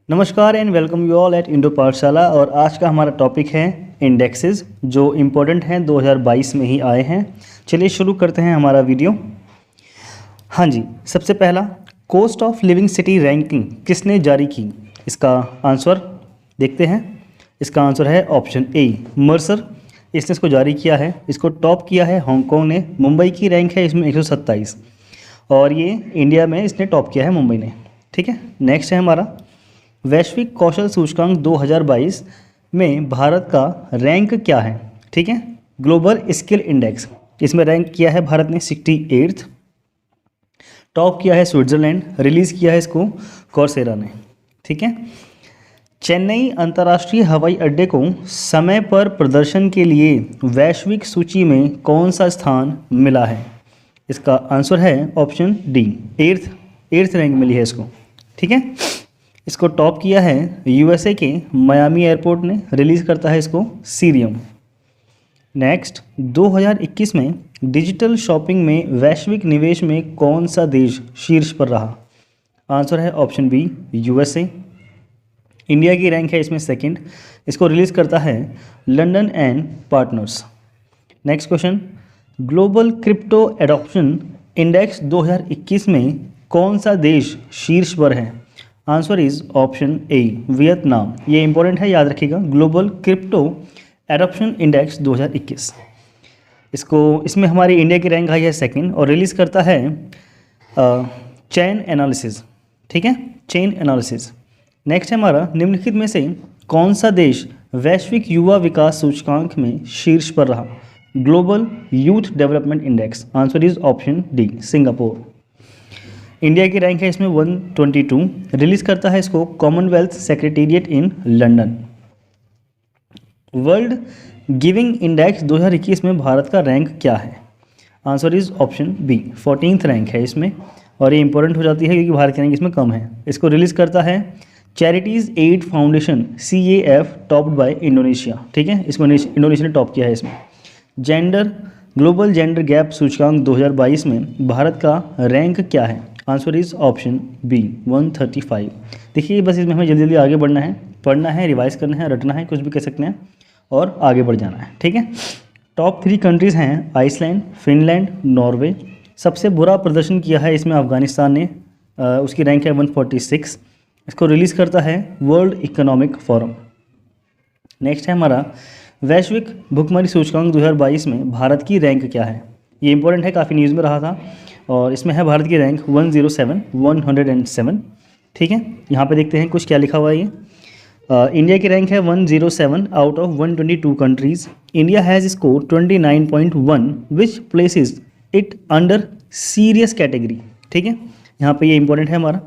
नमस्कार and welcome you all at Indo पाठशाला। और आज का हमारा टॉपिक है इंडेक्सेस जो इम्पोर्टेंट हैं 2022 में ही आए हैं। चलिए शुरू करते हैं हमारा वीडियो। हाँ जी, सबसे पहला cost of living city ranking किसने जारी की? इसका आंसर देखते हैं। इसका आंसर है ऑप्शन ए मर्सर। इसने इसको जारी किया है। इसको टॉप किया है हांगकांग ने। मुंबई की रैंक है इसमें 127 और ये इंडिया में इसने टॉप किया है मुंबई ने। ठीक है, नेक्स्ट है हमारा वैश्विक कौशल सूचकांक 2022 में भारत का रैंक क्या है? ठीक है, ग्लोबल स्किल इंडेक्स इसमें रैंक किया है भारत ने 68th। टॉप किया है स्विट्जरलैंड। रिलीज़ किया है इसको कॉर्सेरा ने। ठीक है, चेन्नई अंतर्राष्ट्रीय हवाई अड्डे को समय पर प्रदर्शन के लिए वैश्विक सूची में कौन सा स्थान मिला है? इसका आंसर है ऑप्शन डी 8th रैंक मिली है इसको। ठीक है, इसको टॉप किया है यूएसए के मियामी एयरपोर्ट ने। रिलीज़ करता है इसको सीरियम। नेक्स्ट 2021 में डिजिटल शॉपिंग में वैश्विक निवेश में कौन सा देश शीर्ष पर रहा? आंसर है ऑप्शन बी यूएसए। इंडिया की रैंक है इसमें सेकंड। इसको रिलीज़ करता है London and partners. Next question, global crypto adoption index 2021 में कौन सा देश शीर्ष पर है? Answer is option A Vietnam. ये इंपॉर्टेंट है, याद रखिएगा। ग्लोबल क्रिप्टो एडॉप्शन इंडेक्स 2021 इसमें हमारी इंडिया की रैंक आई है सेकंड और रिलीज़ करता है चेन एनालिसिस। ठीक है, चेन एनालिसिस। नेक्स्ट है हमारा निम्नलिखित में से कौन सा देश वैश्विक युवा विकास सूचकांक में शीर्ष पर रहा? Global youth development index. Answer is option D Singapore. India की रैंक है इसमें 122। रिलीज़ करता है इसको Commonwealth secretariat in London. World giving index 2021 में भारत का रैंक क्या है? Answer is option B 14th rank है इसमें और ये इंपॉर्टेंट हो जाती है क्योंकि भारत की रैंक इसमें कम है। इसको रिलीज़ करता है Charities Aid Foundation CAF topped by Indonesia. ठीक है, इसको इंडोनेशिया ने टॉप किया है इसमें। ग्लोबल जेंडर गैप सूचकांक 2022 में भारत का रैंक क्या है? Answer is option B 135। देखिए, बस इसमें हमें जल्दी जल्दी आगे बढ़ना है, पढ़ना है, रिवाइज करना है, रटना है, कुछ भी कह सकते हैं और आगे बढ़ जाना है। ठीक है, टॉप 3 कंट्रीज़ हैं आइसलैंड, फिनलैंड, नॉर्वे। सबसे बुरा प्रदर्शन किया है इसमें अफगानिस्तान ने। उसकी रैंक है 146। इसको रिलीज़ करता है वर्ल्ड इकोनॉमिक फोरम। नेक्स्ट है हमारा वैश्विक भुखमरी सूचकांक 2022 में भारत की रैंक क्या है? ये इंपॉर्टेंट है, काफ़ी न्यूज़ में रहा था और इसमें है भारत की रैंक 107। ठीक है, यहाँ पे देखते हैं कुछ क्या लिखा हुआ है ये। इंडिया की रैंक है 107 out of 122 countries. India has score 29.1 which places it under serious category. ठीक है, यहाँ पे ये इंपॉर्टेंट है हमारा।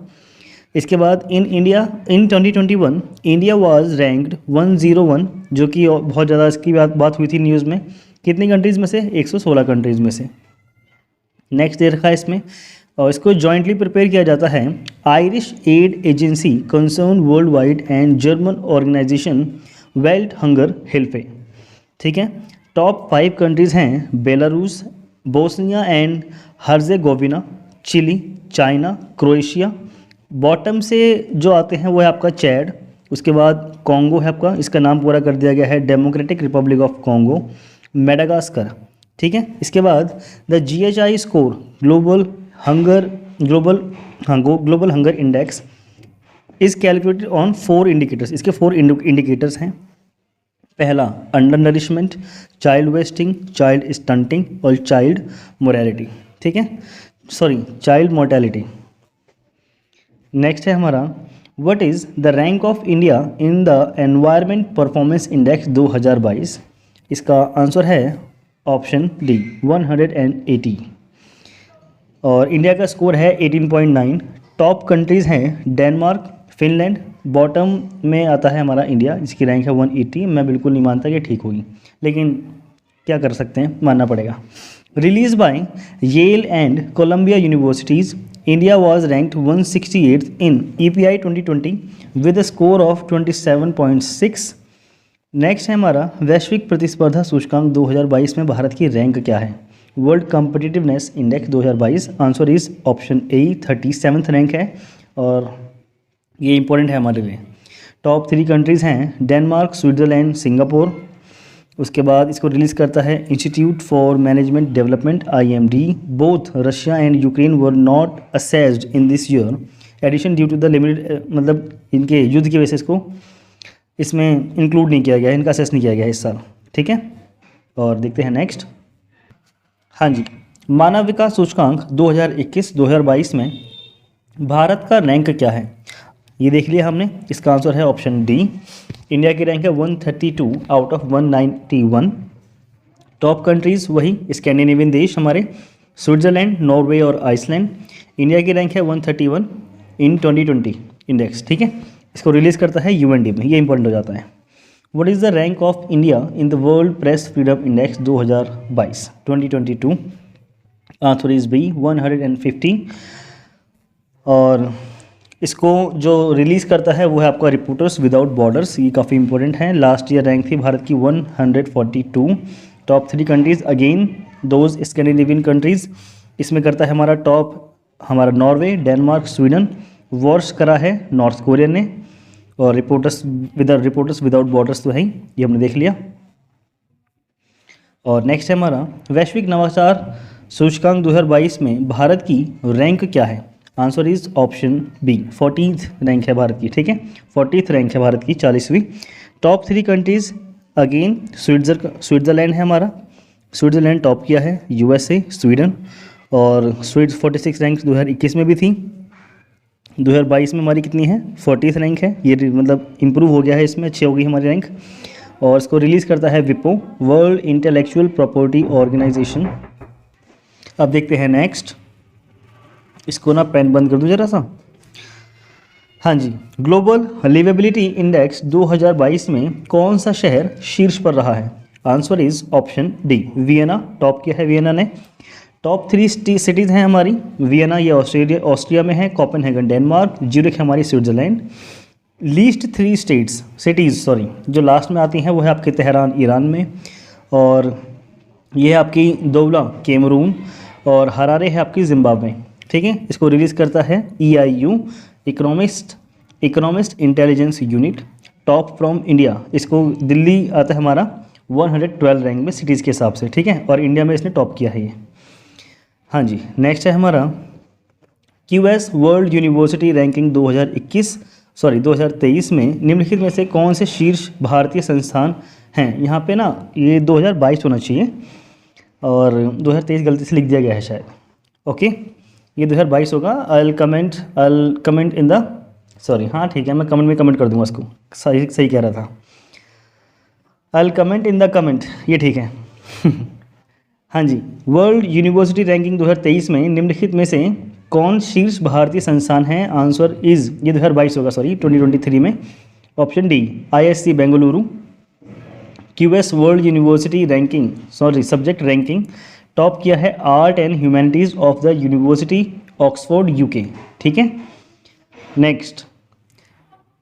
इसके बाद इन 2021 इंडिया वाज रैंक्ड 101, जो कि बहुत ज़्यादा इसकी बात हुई थी न्यूज़ में। कितनी कंट्रीज़ में से? 116 कंट्रीज़ में से। नेक्स्ट दे रखा है इसमें और इसको जॉइंटली प्रिपेयर किया जाता है Irish aid agency Concern Worldwide and German organisation Welt Hunger Hilfe. ठीक है, टॉप 5 कंट्रीज़ हैं Belarus, Bosnia and Herzegovina, Chile, China, Croatia. Bottom से जो आते हैं वो है आपका चैड। उसके बाद कॉन्गो है आपका, इसका नाम पूरा कर दिया गया है democratic Republic of Congo, Madagascar. ठीक है, इसके बाद the GHI score global hunger index is calculated on 4 indicators. इसके 4 इंडिकेटर्स हैं। पहला under nourishment, child wasting, child stunting और चाइल्ड मोरालिटी। ठीक है, चाइल्ड मोर्टेलिटी। नेक्स्ट है हमारा what is the rank of India in the environment performance index 2022? इसका answer है ऑप्शन डी 180 और इंडिया का स्कोर है 18.9। टॉप कंट्रीज़ हैं डेनमार्क, फिनलैंड। बॉटम में आता है हमारा इंडिया, जिसकी रैंक है 180। मैं बिल्कुल नहीं मानता कि ठीक होगी, लेकिन क्या कर सकते हैं, मानना पड़ेगा। Release by Yale and Columbia universities, India was ranked 168th in EPI 2020 with a score of 27.6। Next है हमारा वैश्विक प्रतिस्पर्धा सूचकांक 2022 में भारत की रैंक क्या है? World competitiveness index 2022। Answer is option A 37th rank है और ये इंपॉर्टेंट है हमारे लिए। टॉप 3 कंट्रीज़ हैं डेनमार्क, स्विट्ज़रलैंड, सिंगापुर। उसके बाद इसको रिलीज़ करता है institute for management development IMD। Both Russia and Ukraine were not assessed in this year edition due to the limited, मतलब इनके युद्ध की वजह से इसको इसमें इंक्लूड नहीं किया गया, इनका असेस नहीं किया गया इस साल। ठीक है, और देखते हैं नेक्स्ट। हाँ जी, मानव विकास सूचकांक 2021-2022 में भारत का रैंक क्या है, ये देख लिया हमने। इसका आंसर है ऑप्शन डी। इंडिया की रैंक है 132 आउट ऑफ 191। टॉप कंट्रीज़ वही स्कैंडिनेवियन देश हमारे, स्विट्ज़रलैंड, नॉर्वे और आइसलैंड। इंडिया की रैंक है 131 इन 2020 इंडेक्स। ठीक है, इसको रिलीज़ करता है UND में, ये इंपॉर्टेंट हो जाता है। What is the rank of India in the world press freedom index 2022? Answer is B 150। और इसको जो रिलीज़ करता है वो है आपका रिपोर्टर्स विदाउट बॉर्डर्स, ये काफ़ी इंपॉर्टेंट है। लास्ट ईयर रैंक थी भारत की 142। Top 3 countries again those Scandinavian countries. इसमें करता है हमारा टॉप हमारा नॉर्वे, डेनमार्क, स्वीडन। वॉर्स करा है नॉर्थ कोरिया ने। और रिपोर्टर्स विदाउट बॉर्डर्स तो है ही, ये हमने देख लिया। और नेक्स्ट है हमारा वैश्विक नवाचार सूचकांक 2022 में भारत की रैंक क्या है? Answer is option B 14th rank है भारत की। ठीक है, 40th रैंक है भारत की, 40वीं। टॉप 3 कंट्रीज़ अगेन स्विट्ज़रलैंड है हमारा, स्विट्ज़रलैंड टॉप किया है, USA, स्वीडन। और 46 रैंक 2021 में भी थी। 2022 में हमारी कितनी है? 40th रैंक है। ये मतलब इम्प्रूव हो गया है, इसमें अच्छी हो गई हमारी रैंक। और इसको रिलीज़ करता है विपो, वर्ल्ड इंटेलेक्चुअल प्रॉपर्टी ऑर्गेनाइजेशन। अब देखते हैं नेक्स्ट। इसको ना पेन बंद कर दूँ ज़रा सा। हाँ जी, ग्लोबल लिवेबिलिटी इंडेक्स 2022 में कौन सा शहर शीर्ष पर रहा है? Answer is option D Vienna, top किया है वियना ने। टॉप 3 सिटीज़ हैं हमारी, वियना ये ऑस्ट्रिया में है, कोपेनहेगन डेनमार्क, ज्यूरिख हमारी स्विट्ज़रलैंड। लीस्ट 3 सिटीज़ जो लास्ट में आती हैं वो है आपके तेहरान ईरान में, और ये है आपकी दौला कैमरून, और हरारे है आपकी जिम्बाब्वे। ठीक है, इसको रिलीज़ करता है EIU economist intelligence unit. Top from India, इसको दिल्ली आता है हमारा 112 रैंक में सिटीज़ के हिसाब से। ठीक है, और इंडिया में इसने टॉप किया है ये। हाँ जी, नेक्स्ट है हमारा QS वर्ल्ड यूनिवर्सिटी रैंकिंग 2023 में निम्नलिखित में से कौन से शीर्ष भारतीय संस्थान हैं? यहाँ पे ना ये 2022 होना चाहिए और 2023 गलती से लिख दिया गया है शायद। ओके, ये 2022 होगा। I'll comment इन द हाँ ठीक है, मैं कमेंट में कमेंट कर दूंगा इसको, सही कह रहा था। I'll comment in the comment, ये ठीक है। हाँ जी, वर्ल्ड यूनिवर्सिटी रैंकिंग 2023 में निम्नलिखित में से कौन शीर्ष भारतीय संस्थान है? आंसर इज, ये 2022 होगा 2023 में। Option D ISC Bengaluru. QS world university ranking subject ranking top किया है art and humanities of the university Oxford UK। ठीक है, नेक्स्ट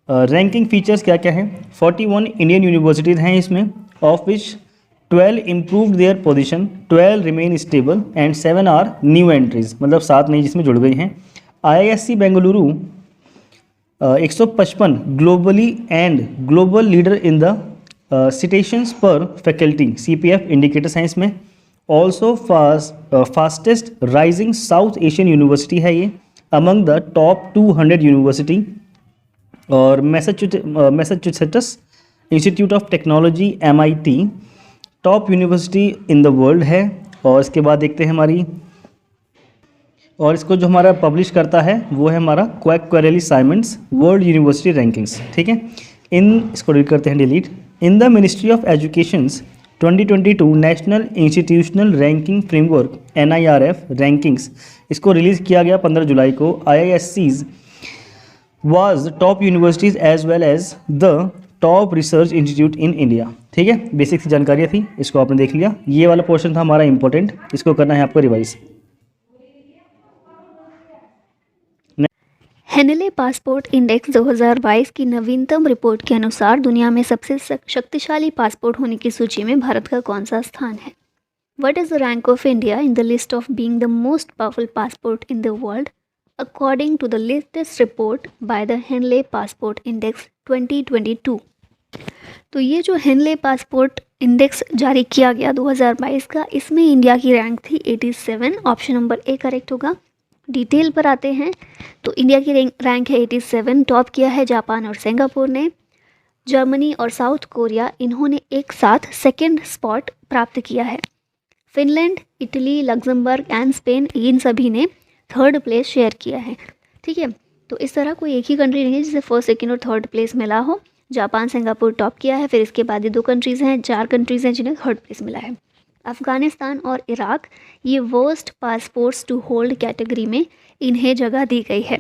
रैंकिंग फीचर्स क्या क्या हैं? 41 इंडियन यूनिवर्सिटीज़ हैं इसमें, of which 12 improved their position, 12 remain stable and 7 are new entries, मतलब 7 नई जिसमें जुड़ गई हैं। IISc Bengaluru 155 globally and global leader in the citations per faculty CPF indicators हैं इसमें। Also fastest rising South Asian university है ये, अमंग द टॉप 200 यूनिवर्सिटी। और Massachusetts Institute of Technology MIT top university in the world है। और इसके बाद देखते हैं हमारी, और इसको जो हमारा पब्लिश करता है वो है हमारा Quacquarelli Symonds world university rankings. ठीक है, इसको रीड करते हैं, delete. In the ministry of educations 2022 national institutional ranking framework NIRF rankings, इसको रिलीज़ किया गया 15 जुलाई को। IISCs was top universities as well as the top research institute in India. ठीक है, बेसिक सी जानकारियाँ थी, इसको आपने देख लिया। ये वाला पोर्शन था हमारा इंपॉर्टेंट, इसको करना है आपको रिवाइज। हेनले पासपोर्ट इंडेक्स 2022 की नवीनतम रिपोर्ट के अनुसार दुनिया में सबसे शक्तिशाली पासपोर्ट होने की सूची में भारत का कौन सा स्थान है? What is the rank of India in the list of being the most powerful passport in the world? according to the latest report by the Henley Passport Index 2022। तो ये जो हेनले पासपोर्ट इंडेक्स जारी किया गया 2022 का, इसमें India की rank थी 87। ऑप्शन नंबर ए करेक्ट होगा। डिटेल पर आते हैं तो इंडिया की रैंक है 87। टॉप किया है जापान और सिंगापुर ने। जर्मनी और साउथ कोरिया इन्होंने एक साथ सेकंड स्पॉट प्राप्त किया है। Finland, Italy, Luxembourg and Spain, इन सभी ने थर्ड प्लेस शेयर किया है। ठीक है, तो इस तरह कोई एक ही कंट्री नहीं है जिसे फर्स्ट, सेकंड और थर्ड प्लेस मिला हो। जापान, सिंगापुर टॉप किया है, फिर इसके बाद ये 2 कंट्रीज़ हैं, 4 कंट्रीज़ हैं जिन्हें थर्ड प्लेस मिला है। अफ़गानिस्तान और इराक, ये worst passports to hold category में इन्हें जगह दी गई है।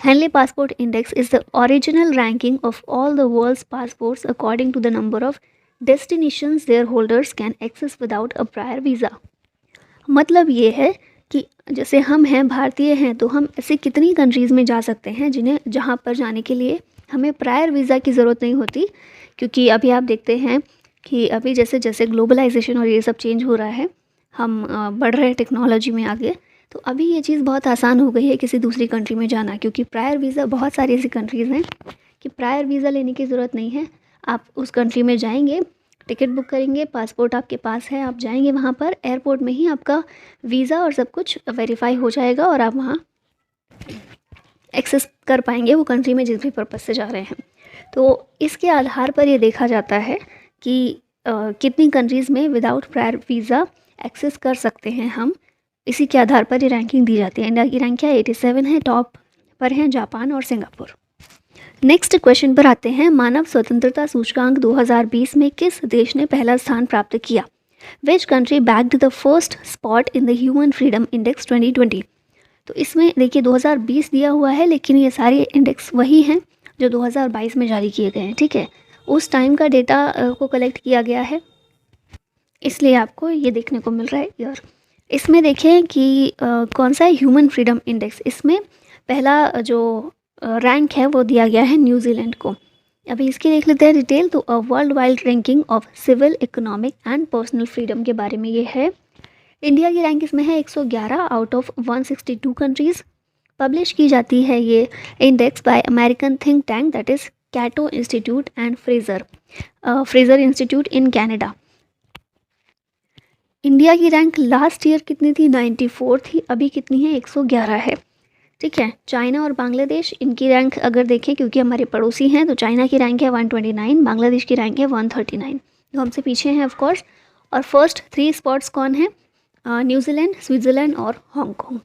Henley passport index is the original ranking of all the world's passports according to the number of destinations their holders can access without a prior visa. मतलब ये है कि जैसे हम हैं, भारतीय हैं, तो हम ऐसी कितनी कंट्रीज़ में जा सकते हैं जहाँ पर जाने के लिए हमें प्रायर वीज़ा की ज़रूरत नहीं होती। क्योंकि अभी आप देखते हैं कि अभी जैसे जैसे ग्लोबलाइजेशन और ये सब चेंज हो रहा है, हम बढ़ रहे हैं टेक्नोलॉजी में आगे, तो अभी ये चीज़ बहुत आसान हो गई है किसी दूसरी कंट्री में जाना। क्योंकि प्रायर वीज़ा, बहुत सारी ऐसी कंट्रीज़ हैं कि प्रायर वीज़ा लेने की ज़रूरत नहीं है। आप उस कंट्री में जाएंगे, टिकट बुक करेंगे, पासपोर्ट आपके पास है, आप जाएंगे वहाँ पर, एयरपोर्ट में ही आपका वीज़ा और सब कुछ वेरीफाई हो जाएगा और आप वहाँ एक्सेस कर पाएंगे वो कंट्री में जिस भी पर्पज़ से जा रहे हैं। तो इसके आधार पर ये देखा जाता है कि कितनी कंट्रीज़ में विदाउट प्रायर वीज़ा एक्सेस कर सकते हैं हम। इसी के आधार पर ये रैंकिंग दी जाती है। इंडिया की रैंक क्या 87 है। टॉप पर हैं जापान और सिंगापुर। नेक्स्ट क्वेश्चन पर आते हैं। मानव स्वतंत्रता सूचकांक 2020 में किस देश ने पहला स्थान प्राप्त किया? Which country bagged the first spot in the human freedom index 2020? तो इसमें देखिए 2020 दिया हुआ है, लेकिन ये सारे इंडेक्स वही हैं जो 2022 में जारी किए गए हैं। ठीक है, उस टाइम का डेटा को कलेक्ट किया गया है, इसलिए आपको ये देखने को मिल रहा है ईयर। इसमें देखें कि कौन सा है ह्यूमन फ्रीडम इंडेक्स। इसमें पहला जो रैंक है वो दिया गया है न्यूजीलैंड को। अभी इसकी देख लेते हैं डिटेल। तो world wide ranking of civil, economic and personal freedom के बारे में ये है। इंडिया की रैंक इसमें है 111 आउट ऑफ 162 कंट्रीज़। पब्लिश की जाती है ये index by American think tank that is Cato Institute and Fraser Institute in Canada. India की रैंक लास्ट ईयर कितनी थी? 94 थी। अभी कितनी है? 111 है। ठीक है, चाइना और बांग्लादेश, इनकी रैंक अगर देखें, क्योंकि हमारे पड़ोसी हैं, तो चाइना की रैंक है 129, बांग्लादेश की रैंक है 139, तो हमसे पीछे हैं ऑफकोर्स। और फर्स्ट 3 स्पॉट्स कौन है? न्यूजीलैंड, स्विट्ज़रलैंड और हांगकॉन्ग।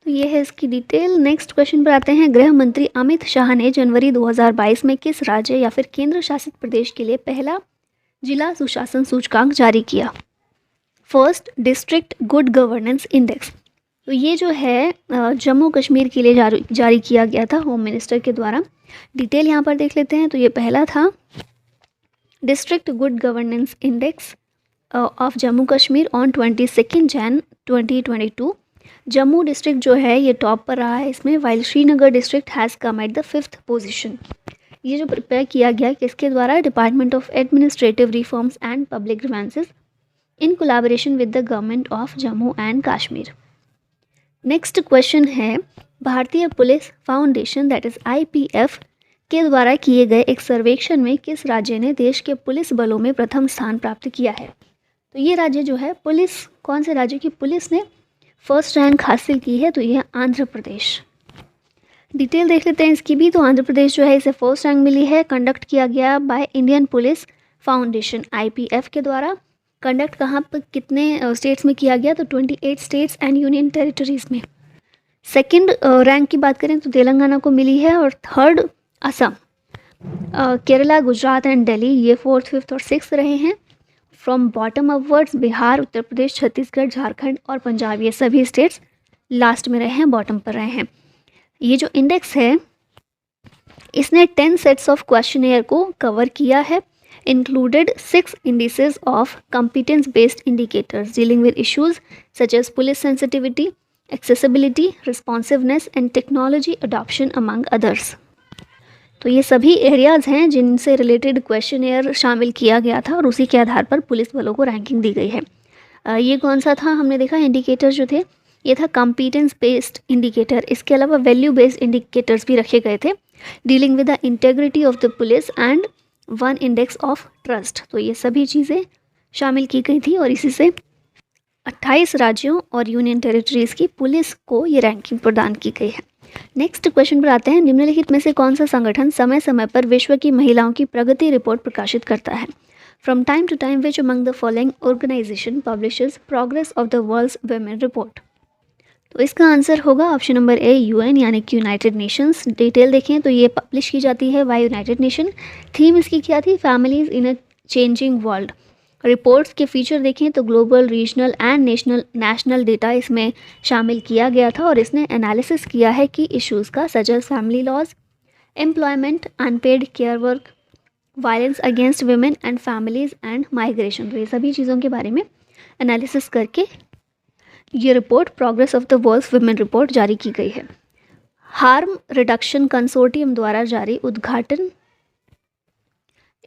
तो ये है इसकी डिटेल। नेक्स्ट क्वेश्चन पर आते हैं। गृह मंत्री अमित शाह ने जनवरी 2022 में किस राज्य या फिर केंद्र शासित प्रदेश के लिए पहला जिला सुशासन सूचकांक जारी किया? First district good governance index. तो ये जो है जम्मू कश्मीर के लिए जारी किया गया था होम मिनिस्टर के द्वारा। डिटेल यहाँ पर देख लेते हैं। तो ये पहला था district good governance index of Jammu Kashmir on 22 Jain 2022। Jammu district जो है ये टॉप पर रहा है इसमें, while Srinagar district has come at the 5th position. ये जो प्रिपेयर किया गया किसके द्वारा? Department of administrative reforms and public grievances in collaboration with the government of Jammu and Kashmir. Next question है। भारतीय police foundation that is IPF के द्वारा किए गए एक सर्वेक्षण में किस राज्य ने देश के पुलिस बलों में प्रथम स्थान प्राप्त किया है? तो ये राज्य जो है पुलिस, कौन से राज्य की पुलिस ने फर्स्ट रैंक हासिल की है? तो ये आंध्र प्रदेश। डिटेल देख लेते हैं इसकी भी। तो आंध्र प्रदेश जो है इसे फर्स्ट रैंक मिली है। कंडक्ट किया गया by Indian police foundation IPF के द्वारा। कंडक्ट कहाँ पर, कितने स्टेट्स में किया गया? तो 28 स्टेट्स एंड यूनियन टेरिटरीज़ में। सेकंड रैंक की बात करें तो तेलंगाना को मिली है, और थर्ड असम, केरला, गुजरात एंड दिल्ली ये 4th, 5th और 6th रहे हैं। From bottom upwards Bihar, Uttar Pradesh, Chhattisgarh, Jharkhand और पंजाब ये सभी स्टेट्स लास्ट में रहे हैं, बॉटम पर रहे हैं। ये जो इंडेक्स है इसने 10 सेट्स ऑफ क्वेश्चनेयर को कवर किया है, included 6 indices of competence based indicators dealing with issues such as police sensitivity, accessibility, responsiveness and technology adoption among others। तो ये सभी एरियाज़ हैं जिनसे रिलेटेड क्वेश्चनेयर शामिल किया गया था और उसी के आधार पर पुलिस बलों को रैंकिंग दी गई है। ये कौन सा था? हमने देखा इंडिकेटर जो थे ये था कॉम्पिटेंस बेस्ड इंडिकेटर। इसके अलावा वैल्यू बेस्ड इंडिकेटर्स भी रखे गए थे, dealing with the integrity of the police and one index of trust. तो ये सभी चीज़ें शामिल की गई थी और इसी से 28 राज्यों और यूनियन टेरिटरीज की पुलिस को ये रैंकिंग प्रदान की गई है। नेक्स्ट क्वेश्चन पर आते हैं, निम्नलिखित में से कौन सा संगठन समय समय पर विश्व की महिलाओं की प्रगति रिपोर्ट प्रकाशित करता है? From time to time which among the following organization publishes progress of the world's women report? तो इसका आंसर होगा ऑप्शन नंबर ए, यूएन यानी कि यूनाइटेड नेशंस। डिटेल देखें तो ये पब्लिश की जाती है बाय यूनाइटेड नेशन। थीम इसकी क्या थी? Families in a changing world. Reports के फीचर देखें तो global, regional and national data इसमें शामिल किया गया था और इसने एनालिसिस किया है कि इश्यूज़ का such as family laws, employment, unpaid care work, violence against women and families and migration. तो ये सभी चीज़ों के बारे में एनालिसिस करके ये report progress of the world's women report जारी की गई है। हार्म रिडक्शन कंसोर्टियम द्वारा जारी उद्घाटन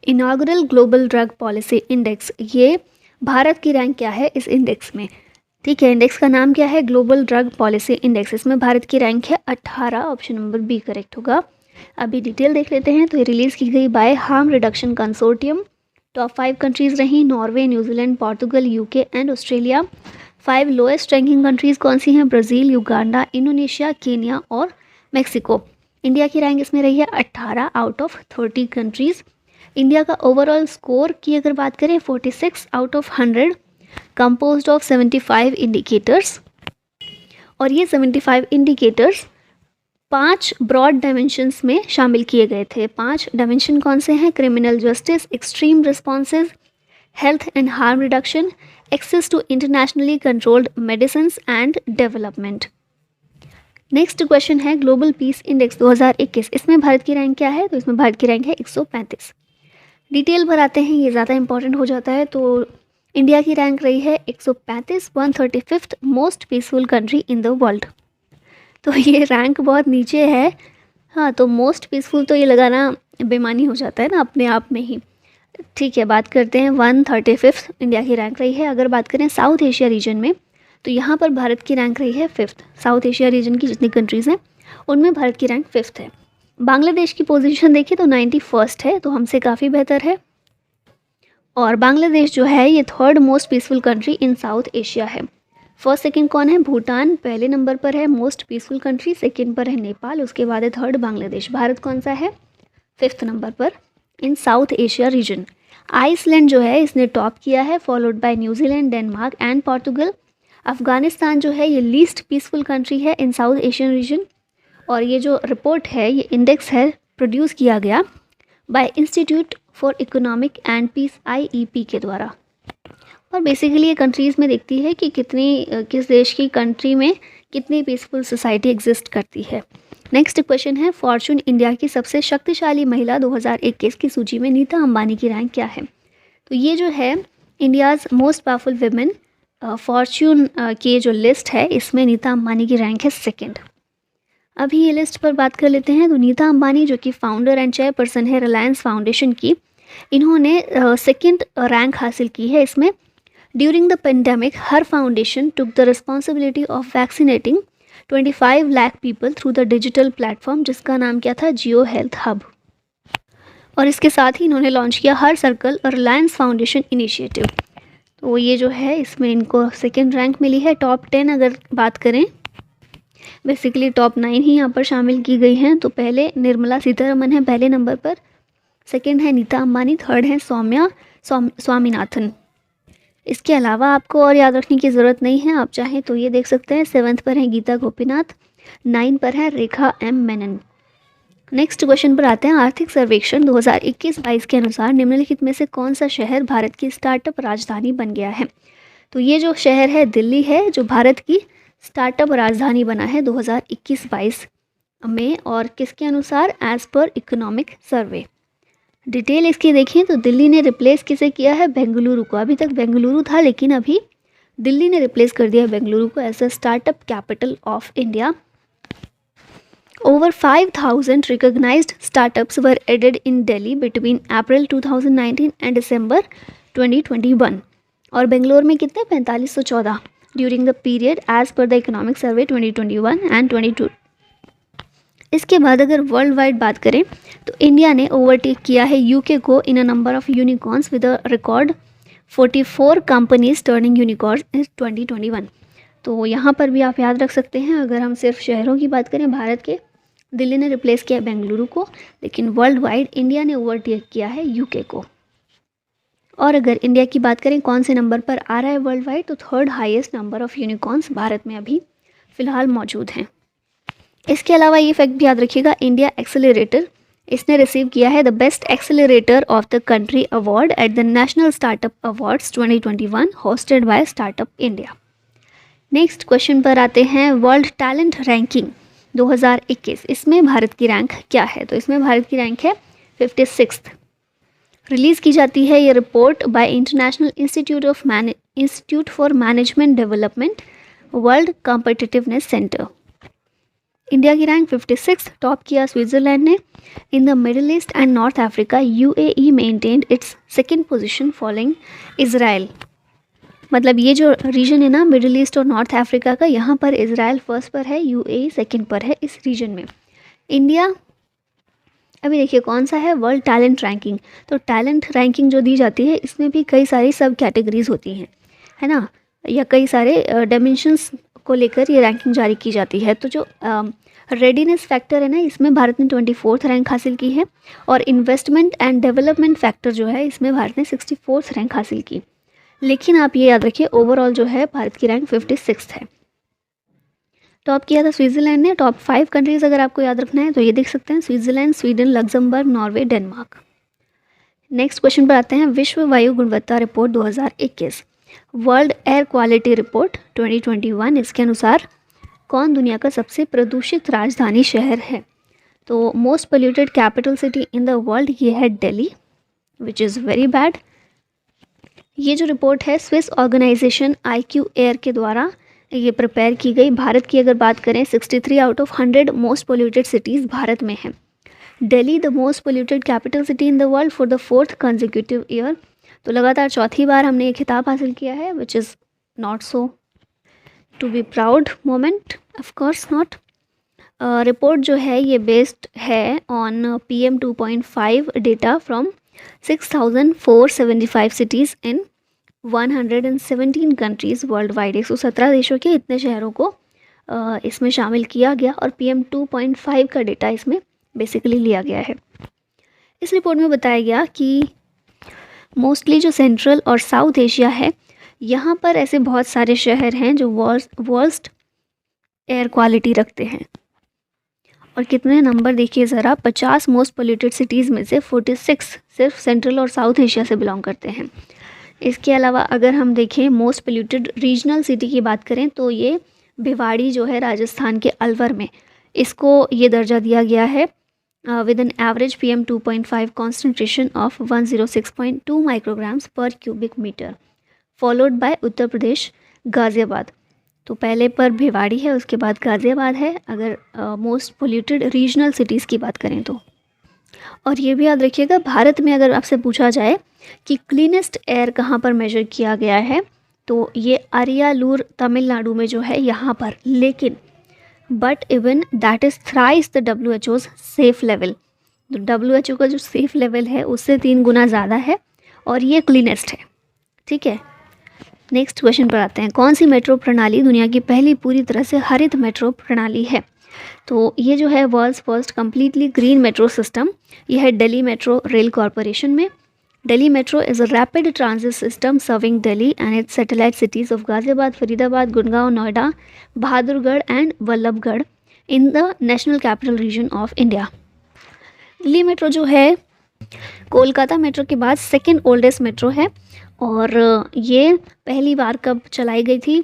inaugural global drug policy index, ये भारत की रैंक क्या है इस इंडेक्स में? ठीक है, इंडेक्स का नाम क्या है? Global drug policy index. इसमें भारत की रैंक है 18, ऑप्शन नंबर बी करेक्ट होगा। अभी डिटेल देख लेते हैं। तो ये रिलीज़ की गई by Harm Reduction Consortium. Top 5 countries रहीं Norway, New Zealand, Portugal, UK and Australia. 5 lowest ranking countries कौन सी हैं? ब्राज़ील, युगांडा, इंडोनेशिया, केन्या और मेक्सिको। इंडिया की रैंक इसमें रही है 18 आउट ऑफ 30 कंट्रीज़। इंडिया का ओवरऑल स्कोर की अगर बात करें 46 out of 100, composed of 75 indicators. और ये 75 इंडिकेटर्स 5 ब्रॉड डायमेंशंस में शामिल किए गए थे। 5 डायमेंशन कौन से हैं? Criminal justice, extreme responses, health and harm reduction, access to internationally controlled medicine and development. Next question है ग्लोबल पीस इंडेक्स 2021, इसमें भारत की रैंक क्या है? तो इसमें भारत की रैंक है 135। डिटेल भर आते हैं, ये ज़्यादा इंपॉर्टेंट हो जाता है। तो इंडिया की रैंक रही है 135, 135th most peaceful country in the world. तो ये रैंक बहुत नीचे है। हाँ, तो मोस्ट पीसफुल तो ये लगाना बेमानी हो जाता है ना अपने आप में ही। ठीक है, बात करते हैं 135 इंडिया की रैंक रही है। अगर बात करें साउथ एशिया रीजन में तो यहाँ पर भारत की रैंक रही है 5th। साउथ एशिया रीजन की जितनी कंट्रीज़ हैं उनमें भारत की रैंक 5th है। बांग्लादेश की पोजीशन देखिए तो 91st है, तो हमसे काफ़ी बेहतर है। और बांग्लादेश जो है ये 3rd most peaceful country in south Asia है। फर्स्ट सेकंड कौन है? भूटान पहले नंबर पर है मोस्ट पीसफुल कंट्री, सेकंड पर है नेपाल, उसके बाद है 3rd बांग्लादेश। भारत कौन सा है? 5th नंबर पर इन साउथ एशिया रीजन। आइसलैंड जो है इसने टॉप किया है, followed by New Zealand, Denmark and Portugal. Afghanistan जो है ये लीस्ट पीसफुल कंट्री है इन साउथ एशियन रीजन। और ये जो रिपोर्ट है, ये इंडेक्स है, प्रोड्यूस किया गया by institute for economic and peace IEP के द्वारा। और बेसिकली ये कंट्रीज़ में देखती है कि किस देश की कंट्री में कितनी पीसफुल सोसाइटी एग्जिस्ट करती है। नेक्स्ट क्वेश्चन है फॉर्चून इंडिया की सबसे शक्तिशाली महिला 2021 की सूची में नीता अंबानी की रैंक क्या है? तो ये जो है India's most powerful women Fortune की जो लिस्ट है इसमें नीता अंबानी की रैंक है 2nd। अभी ये लिस्ट पर बात कर लेते हैं। तो नीता अंबानी जो कि फाउंडर एंड चेयरपर्सन है रिलायंस फाउंडेशन की, इन्होंने 2nd रैंक हासिल की है इसमें। During the pandemic her foundation took the responsibility of vaccinating 25 lakh people through the digital platform, जिसका नाम क्या था? जियो हेल्थ हब। और इसके साथ ही इन्होंने लॉन्च किया हर सर्कल और रिलायंस फाउंडेशन इनिशिएटिव। तो ये जो है इसमें इनको 2nd रैंक मिली है। टॉप 10 अगर बात करें, बेसिकली टॉप 9 ही यहाँ पर शामिल की गई हैं। तो पहले निर्मला सीतारमन है पहले नंबर पर, 2nd है नीता अंबानी, 3rd है सौम्या स्वामीनाथन। इसके अलावा आपको और याद रखने की ज़रूरत नहीं है, आप चाहें तो ये देख सकते हैं। 7th पर है गीता गोपीनाथ, 9 पर है रेखा M मेनन। नेक्स्ट क्वेश्चन पर आते हैं। आर्थिक सर्वेक्षण 2021-22 के अनुसार निम्नलिखित में से कौन सा शहर भारत की स्टार्टअप राजधानी बन गया है? तो ये जो शहर है दिल्ली है, जो भारत की स्टार्टअप राजधानी बना है 2021-22 में। और किसके अनुसार? As per economic survey. Detail इसकी देखें तो दिल्ली ने रिप्लेस किसे किया है? बेंगलुरु को। अभी तक बेंगलुरु था लेकिन अभी दिल्ली ने रिप्लेस कर दिया बेंगलुरु को as a startup capital of India. Over 5,000 recognized startups were added in Delhi between April 2019 and December 2021। और बेंगलोर में कितने? 4514। During the period as per the economic survey 2021 and 22। इसके बाद अगर वर्ल्ड वाइड बात करें तो इंडिया ने ओवरटेक किया है यूके को in a number of unicorns with a record 44 companies turning unicorns in 2021। तो यहाँ पर भी आप याद रख सकते हैं, अगर हम सिर्फ शहरों की बात करें भारत के, दिल्ली ने रिप्लेस किया बेंगलुरु को, लेकिन वर्ल्ड वाइड इंडिया ने ओवरटेक किया है यूके को। और अगर इंडिया की बात करें कौन से नंबर पर आ रहा है वर्ल्ड वाइड, तो third highest number of unicorns Bharat में अभी फ़िलहाल मौजूद हैं। इसके अलावा ये फैक्ट भी याद रखिएगा, इंडिया एक्सेलरेटर इसने रिसीव किया है the best accelerator of the country award at the national startup awards 2021 hosted by startup India. Next question पर आते हैं, वर्ल्ड टैलेंट रैंकिंग 2021, इसमें भारत की रैंक क्या है? तो इसमें भारत की रैंक है 56। रिलीज़ की जाती है ये report by international institute for management development world competitiveness centre. India की रैंक 56, टॉप किया स्विट्ज़रलैंड ने। In the middle east and north Africa UAE maintained it's second position following Israel. मतलब ये जो रीजन है ना मिडिल ईस्ट और north Africa का, यहाँ पर इजराइल फर्स्ट पर है, यूएई सेकंड पर है इस रीजन में। इंडिया अभी देखिए कौन सा है, वर्ल्ड टैलेंट रैंकिंग। तो टैलेंट रैंकिंग जो दी जाती है इसमें भी कई सारी सब कैटेगरीज होती हैं, है ना, या कई सारे डायमेंशंस को लेकर ये रैंकिंग जारी की जाती है। तो जो रेडीनेस फैक्टर है ना, इसमें भारत ने 24th रैंक हासिल की है, और इन्वेस्टमेंट एंड डेवलपमेंट फैक्टर जो है इसमें भारत ने 64th रैंक हासिल की। लेकिन आप ये याद रखिए ओवरऑल जो है भारत की रैंक 56 है। टॉप किया था स्विट्ज़रलैंड ने। टॉप 5 कंट्रीज़ अगर आपको याद रखना है तो ये देख सकते हैं, Switzerland, Sweden, Luxembourg, Norway, Denmark. Next question पर आते हैं, विश्व वायु गुणवत्ता report 2021, world air quality report 2021, इसके अनुसार कौन दुनिया का सबसे प्रदूषित राजधानी शहर है? तो most polluted capital city in the world ये है Delhi, which is very bad. ये जो रिपोर्ट है स्विस ऑर्गेनाइजेशन IQ एयर के द्वारा ये प्रिपेयर की गई। भारत की अगर बात करें 63 out of 100 most polluted cities Bharat में हैं। Delhi the most polluted capital city in the world for the 4th consecutive year. तो लगातार चौथी बार हमने ये खिताब हासिल किया है, which is not so to be proud moment, of course not. Report जो है ये बेस्ड है on PM 2.5 data from 6,475 cities in 117 countries world wide. 117 देशों के इतने शहरों को इसमें शामिल किया गया, और PM 2.5 का डेटा इसमें बेसिकली लिया गया है। इस रिपोर्ट में बताया गया कि मोस्टली जो सेंट्रल और साउथ एशिया है, यहाँ पर ऐसे बहुत सारे शहर हैं जो वर्स्ट एयर क्वालिटी रखते हैं। और कितने नंबर देखिए ज़रा, 50 मोस्ट पोल्यूटेड सिटीज़ में से 46 सिर्फ सेंट्रल और साउथ एशिया से बिलोंग करते हैं। इसके अलावा अगर हम देखें मोस्ट पोल्यूटेड रीजनल सिटी की बात करें तो ये भिवाड़ी जो है राजस्थान के अलवर में, इसको ये दर्जा दिया गया है with an average PM 2.5 concentration of 106.2 micrograms पर cubic metre, followed by Uttar Pradesh Ghaziabad. तो पहले पर भिवाड़ी है, उसके बाद गाज़ियाबाद है अगर मोस्ट पोल्यूटेड रीजनल सिटीज़ की बात करें तो। और ये भी याद रखिएगा, भारत में अगर आपसे पूछा जाए कि क्लीनेस्ट एयर कहाँ पर मेजर किया गया है, तो ये अरियालूर तमिलनाडु में जो है यहाँ पर, लेकिन but even that is thrice the WHO's safe level. तो WHO का जो सेफ़ लेवल है उससे 3 गुना ज़्यादा है, और ये क्लीनेस्ट है, ठीक है। नेक्स्ट क्वेश्चन पर आते हैं, कौन सी मेट्रो प्रणाली दुनिया की पहली पूरी तरह से हरित मेट्रो प्रणाली है? तो ये जो है world's first completely green metro system, यह है दिल्ली मेट्रो रेल कॉरपोरेशन में। Delhi metro is a rapid transit system serving Delhi and its satellite cities of Ghaziabad, Faridabad, Gurgaon, Noida, Bahadurgarh and Vallabhgarh in the national capital region of India. Delhi metro जो है कोलकाता मेट्रो के बाद second oldest metro है, और ये पहली बार कब चलाई गई थी?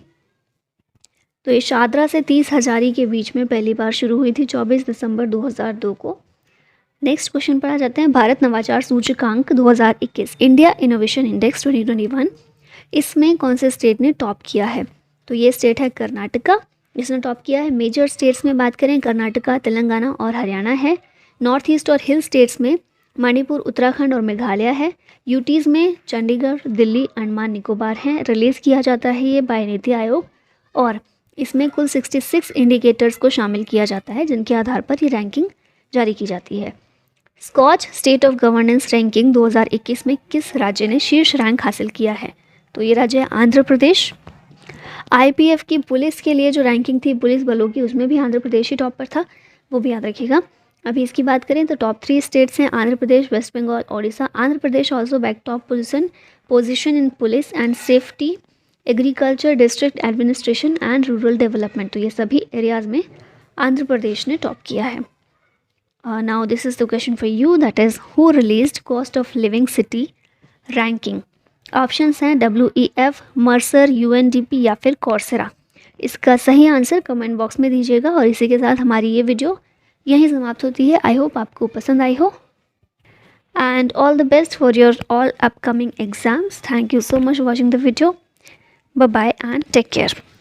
तो ये शादरा से 30 हजारी के बीच में पहली बार शुरू हुई थी 24 दिसंबर 2002 को। नेक्स्ट क्वेश्चन पर आ जाते हैं, भारत नवाचार सूचकांक 2021, इंडिया इनोवेशन इंडेक्स 2021, इसमें कौन से स्टेट ने टॉप किया है? तो ये स्टेट है कर्नाटका, जिसने टॉप किया है। मेजर स्टेट्स में बात करें कर्नाटका, तेलंगाना और हरियाणा है। नॉर्थ ईस्ट और हिल स्टेट्स में मणिपुर, उत्तराखंड और मेघालय है। यूटीज़ में चंडीगढ़, दिल्ली, अंडमान निकोबार हैं। रिलीज़ किया जाता है ये बाय नीति आयोग और इसमें कुल 66 इंडिकेटर्स को शामिल किया जाता है जिनके आधार पर ये रैंकिंग जारी की जाती है। Skoch state of governance ranking 2021 में किस राज्य ने शीर्ष रैंक हासिल किया है? तो ये राज्य है आंध्र प्रदेश। आईपीएफ की पुलिस के लिए जो रैंकिंग थी पुलिस बलों की, उसमें भी आंध्र प्रदेश ही टॉप पर था, वो भी याद रखिएगा। अभी इसकी बात करें तो टॉप 3 स्टेट्स हैं Andhra Pradesh, West Bengal, Odisha. Andhra Pradesh also back top position in police and safety, agriculture, district administration and rural development. तो ये सभी एरियाज़ में आंध्र प्रदेश ने टॉप किया है। Now this is the question for you, that is who released cost of living city ranking? Options हैं WEF, Mercer, UNDP या फिर कॉर्सेरा। इसका सही आंसर कमेंट बॉक्स में दीजिएगा। और इसी के साथ हमारी ये वीडियो यहीं समाप्त होती है। आई होप आपको पसंद आई हो and all the best for your all upcoming exams. Thank you so much for watching the video. Bye bye and take care.